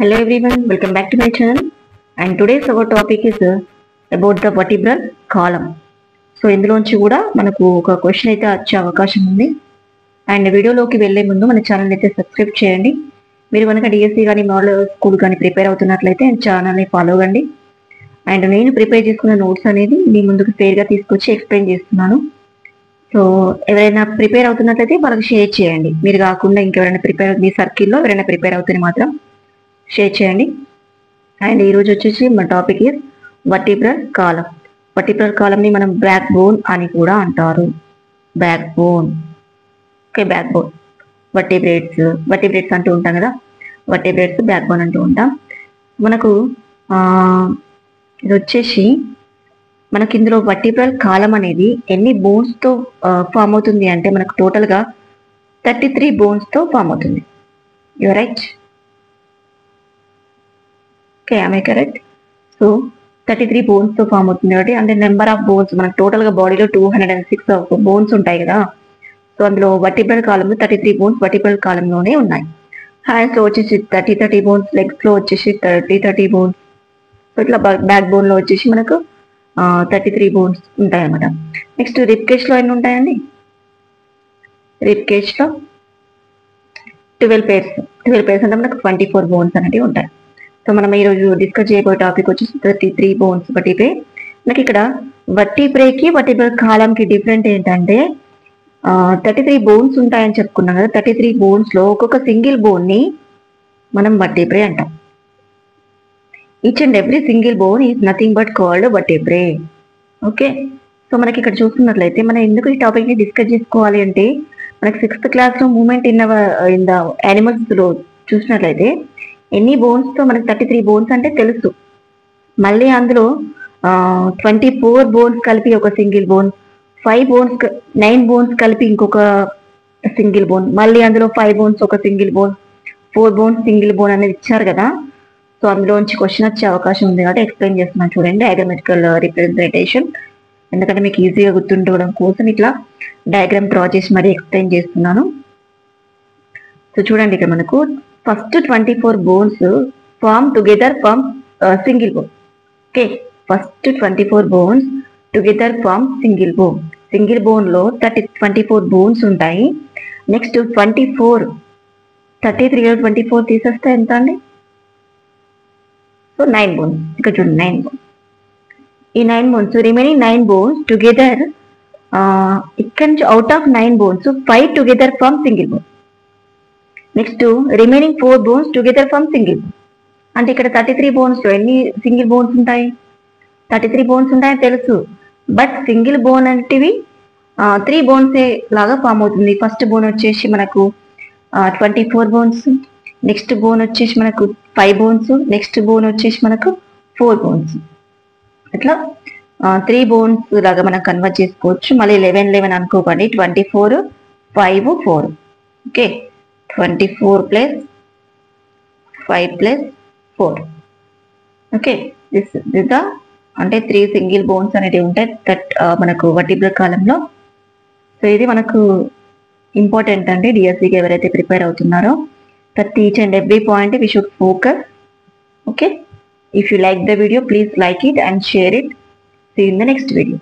Hello everyone, welcome back to my channel. And today's our topic is about the vertebral column. So ఇందులోంచి కూడా మనకు ఒక question అయితే వచ్చే అవకాశం ఉంది. అండ్ వీడియోలోకి వెళ్లే ముందు మన ఛానల్ అయితే సబ్స్క్రైబ్ చేయండి. మీరు కనుక డిఎస్సి కానీ మోడల్ స్కూల్ కానీ ప్రిపేర్ అవుతున్నట్లయితే ఛానల్ని ఫాలో అవ్వండి. అండ్ నేను ప్రిపేర్ చేసుకున్న నోట్స్ అనేది మీ ముందుకు ఫేర్గా తీసుకొచ్చి ఎక్స్ప్లెయిన్ చేస్తున్నాను. సో ఎవరైనా ప్రిపేర్ అవుతున్నట్లయితే వాళ్ళకి షేర్ చేయండి. మీరు కాకుండా ఇంకెవరైనా ప్రిపేర్ మీ సర్కిల్లో ఎవరైనా ప్రిపేర్ అవుతే మాత్రం షేర్ చేయండి. అండ్ ఈరోజు వచ్చేసి మన topic is vertebral column. Vertebral కాలంని మనం బ్యాక్ బోన్ అని కూడా అంటారు. Back bone, okay, back bone. Vertebrates అంటూ ఉంటాం కదా, వర్టిబ్రేట్స్ బ్యాక్ బోన్ అంటూ ఉంటాం. మనకు ఇది వచ్చేసి మనకి ఇందులో వర్టిబ్రల్ కాలం అనేది ఎన్ని బోన్స్తో ఫామ్ అవుతుంది అంటే మనకు టోటల్గా 33 బోన్స్తో ఫామ్ అవుతుంది. You right, okay, am I correct? So 33 బోన్స్తో ఫామ్ అవుతుంది కాబట్టి అంటే నెంబర్ ఆఫ్ బోన్స్ మనకు టోటల్గా బాడీలో 206 బోన్స్ ఉంటాయి కదా. సో అందులో వర్టిబ్రల్ కాలంలో 33 బోన్స్ వర్టిబ్రల్ కాలంలోనే ఉన్నాయి. హ్యాండ్స్లో వచ్చేసి 30 బోన్స్, లెగ్స్లో వచ్చేసి 30 బోన్స్. సో ఇట్లా బ్యాక్ బోన్లో వచ్చేసి మనకు 33 బోన్స్ ఉంటాయి అన్నమాట. నెక్స్ట్ రిబ్ కేజ్లో ఎన్ని ఉంటాయండి? రిబ్ కేజ్లో 12 పేర్స్ అంటే మనకు 24 బోన్స్ అనేవి ఉంటాయి. సో మనం ఈరోజు డిస్కస్ చేయబోయే టాపిక్ వచ్చేసి 33 బోన్స్ వర్టిబ్రే. మనకి ఇక్కడ వర్టిబ్రేకి వర్టిబ్రల్ కాలంకి డిఫరెంట్ ఏంటంటే 33 బోన్స్ ఉంటాయని చెప్పుకున్నాం కదా. 33 బోన్స్లో ఒక్కొక్క సింగిల్ బోన్ని మనం వర్టిబ్రే అంటాం. Each and every single bone is nothing but called vertebrae. Okay, so మనకి ఇక్కడ చూస్తున్నట్లయితే మనం ఎందుకు ఈ టాపిక్ని డిస్కస్ చేసుకోవాలి అంటే మనకి 6th క్లాస్లో మూమెంట్ ఇన్ ద యానిమల్స్లో చూసినట్లయితే ఎన్ని బోన్స్తో మనకి 33 బోన్స్ అంటే తెలుసు. మళ్ళీ అందులో 24 బోన్స్ కలిపి ఒక సింగిల్ బోన్, 9 బోన్స్ కలిపి ఇంకొక సింగిల్ బోన్, మళ్ళీ అందులో 5 బోన్స్ ఒక single bone, 4 bones single bone అనేది ఇచ్చారు కదా. సో అందులోంచి క్వశ్చన్ వచ్చే అవకాశం ఉంది కాబట్టి ఎక్స్ప్లెయిన్ చేస్తున్నాను చూడండి. డయాగ్రామెటికల్ రిప్రజెంటేషన్, ఎందుకంటే మీకు ఈజీగా గుర్తుండడం కోసం ఇట్లా డయాగ్రామ్ డ్రా చేసి మరీ ఎక్స్ప్లెయిన్ చేస్తున్నాను. సో చూడండి, ఇక్కడ మనకు first 24 bones form together form single bone. Okay, first 24 bones together form single bone. Single బోన్లో 24 బోన్స్ ఉంటాయి. నెక్స్ట్ 24, 33లో 24 తీసేస్తే ఎంత అండి? So 9 bones. ఇక్కడ చూడండి 9 బోన్స్. ఈ 9 బోన్స్ రిమైనింగ్ 9 బోన్స్ టుగెదర్ ఇక్కడ నుంచి out of 9 bones 5 together form single bone. Next remaining 4 bones together from single bone. అంటే ఇక్కడ 33 బోన్స్లో ఎన్ని సింగిల్ బోన్స్ ఉంటాయి? 33 బోన్స్ ఉంటాయని తెలుసు, బట్ సింగిల్ బోన్ అంటేవి 3 బోన్సే లాగా ఫామ్ అవుతుంది. ఫస్ట్ బోన్ వచ్చేసి మనకు 24 బోన్స్, నెక్స్ట్ బోన్ వచ్చేసి మనకు 5 బోన్స్, నెక్స్ట్ బోన్ వచ్చేసి మనకు 4 బోన్స్. ఇట్లా 3 బోన్స్ లాగా మనం కన్వర్ట్ చేసుకోవచ్చు. మళ్ళీ 11 అనుకోకండి, 24, 5, 4. Okay, 24 plus 5 plus 4. Okay, this the అంటే 3 సింగిల్ బోన్స్ అనేవి ఉంటాయి మనకు వర్టిబ్రల్ కాలంలో. సో ఇది మనకు ఇంపార్టెంట్ అండి డిఎస్సికి ఎవరైతే ప్రిపేర్ అవుతున్నారో. ప్రతి each and every point we should focus. Okay, if you like the video please like it and share it. See in the next video.